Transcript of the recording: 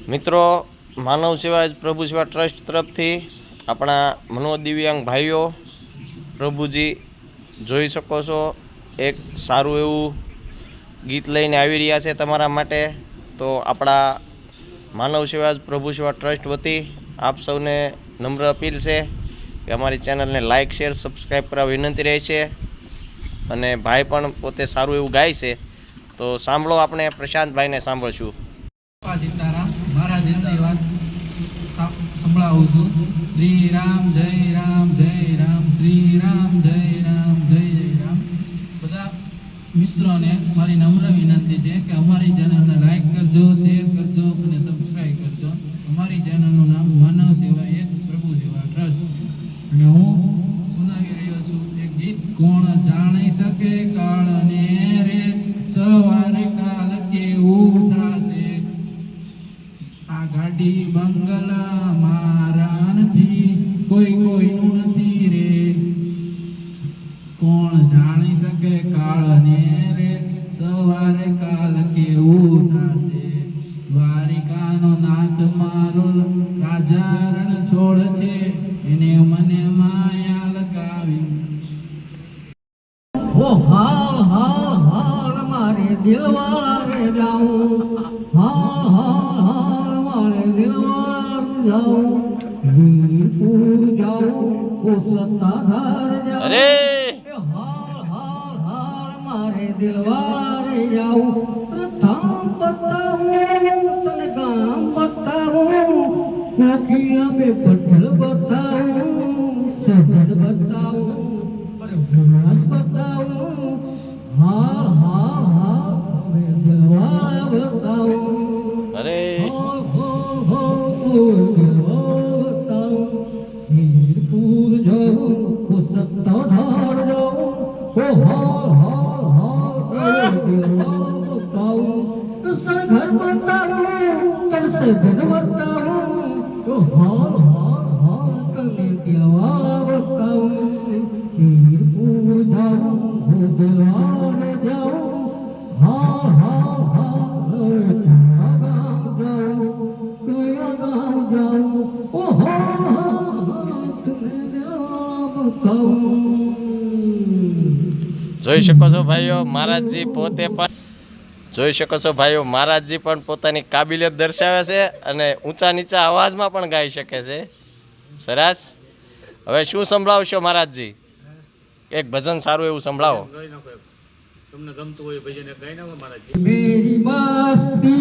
મિત્રો, માનવ સેવા પ્રભુ સેવા ટ્રસ્ટ તરફથી આપણા મનોદિવ્યાંગ ભાઈઓ પ્રભુજી જોઈ શકો છો, એક સારું એવું ગીત લઈને આવી રહ્યા છે તમારા માટે। તો આપણા માનવ સેવા પ્રભુ સેવા ટ્રસ્ટ વતી આપ સૌને નમ્ર અપીલ છે કે અમારી ચેનલને લાઇક શેર સબસ્ક્રાઈબ કરવા વિનંતી રહે છે। અને ભાઈ પણ પોતે સારું એવું ગાય છે, તો સાંભળો, આપણે પ્રશાંતભાઈને સાંભળશું। સીતારામ, મારા દિલની વાત સંભળાવું છું। શ્રી રામ જય રામ જય રામ, શ્રી રામ જય રામ જય જય રામ। બધા મિત્રોને મારી નમ્ર વિનંતી છે કે અમારી ચેનલને લાઈક કરજો, શેર કરજો અને સબસ્ક્રાઈબ કરજો। અમારી ચેનલનું નામ માનવ સેવા એ જ પ્રભુ સેવા ટ્રસ્ટ છે અને હું સુનાવી રહ્યો છું એક ગીત। કોણ જાણી શકે કાળને રે, સવારે કાલ કેવું થશે। આ ગાડી બંગલા મારા નથી, કોઈનું નથી રે। કોણ જાણી શકે કાળને રે, સવારે કાલ કેવું થશે। દ્વારિકાનો નાથ મારો રાજા રણ છોડ છે, એને મને માયા લગાવી। ઓ હાલ હાલ હાલ મારે દિલવાળા રે જાઉં, હાલ હાલ હાલ મારે દિલવાળા જાઉં। વીરપુર જાઉં, ઓ સત્તાધાર જાઉં, અરે હાલ હાલ હાલ મારે દિલવાળા રે જાઉં। ધામ બતાવું તને ગામ બતાવું, કોકિયા બે પટેલ બતાવું, સજડ બતાવું, ભુવાસ બતાવું। હાલ હાલ હાલ હવે દિલવાળા બતાવું, અરે હાલ હાલ હાલ દિલવાળા બતાવું। વીરપુર જાઉં, ઓ સત્તાધાર જાઉં, ઓ હાલ હાલ હાલ દિલવાળા બતાવું। ઘર બતાવું, તને સજડ બતાવું, ઓ હાલ હાલ હાલ તને દિલવાળા બતાવું। વીરપુર જાઉં, હું દિલવાળા જાઉં, હાલ હાલ હાલ કયા ગામ જાઉં, કયા ગામ જાઉં, ઓ હાલ હાલ હાલ તને દિલવાળા બતાવું। જોઈ શકો છો ભાઈઓ, મહારાજજી પોતે પણ જોઈ શકો છો ભાઈઓ, મહારાજજી પણ પોતાની કાબિલિયત દર્શાવે છે અને ઊંચા નીચા અવાજમાં પણ ગાઈ શકે છે। સરસ। હવે શું સંભળાવશો મહારાજજી? એક ભજન સારું એવું સંભળાવો। તમને ગમતું હોય ભજન ગાઈ નાખો મહારાજ। मेरी मस्ती